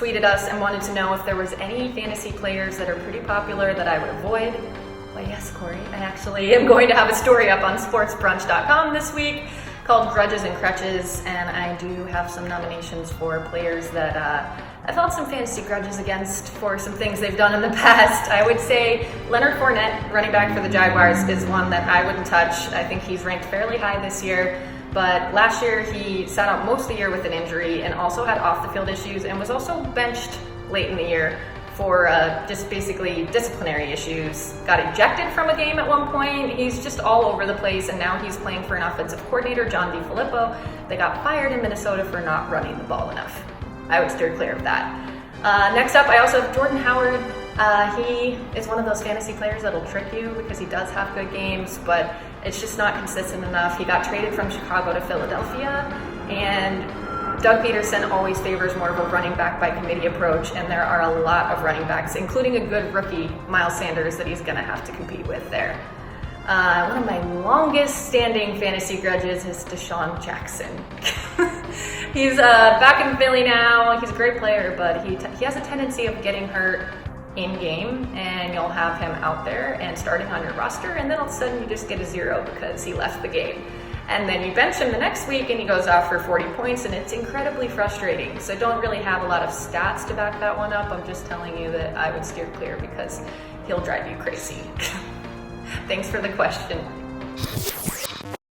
tweeted us and wanted to know if there was any fantasy players that are pretty popular that I would avoid. Well, yes, Corey, I actually am going to have a story up on sportsbrunch.com this week called Grudges and Crutches, and I do have some nominations for players that I felt some fantasy grudges against for some things they've done in the past. I would say Leonard Fournette, running back for the Jaguars, is one that I wouldn't touch. I think he's ranked fairly high this year, but last year he sat out most of the year with an injury and also had off-the-field issues and was also benched late in the year for just basically disciplinary issues. Got ejected from a game at one point. He's just all over the place, and now he's playing for an offensive coordinator, John DeFilippo. They got fired in Minnesota for not running the ball enough. I would steer clear of that. Next up, I also have Jordan Howard. He is one of those fantasy players that'll trick you because he does have good games, but it's just not consistent enough. He got traded from Chicago to Philadelphia, and Doug Peterson always favors more of a running back by committee approach, and there are a lot of running backs, including a good rookie, Miles Sanders, that he's going to have to compete with there. One of my longest standing fantasy grudges is Deshaun Jackson. He's back in Philly now. He's a great player, but he has a tendency of getting hurt in-game, and you'll have him out there and starting on your roster, and then all of a sudden you just get a 0 because he left the game. And then you bench him the next week and he goes off for 40 points, and it's incredibly frustrating. So don't really have a lot of stats to back that one up. I'm just telling you that I would steer clear because he'll drive you crazy. Thanks for the question.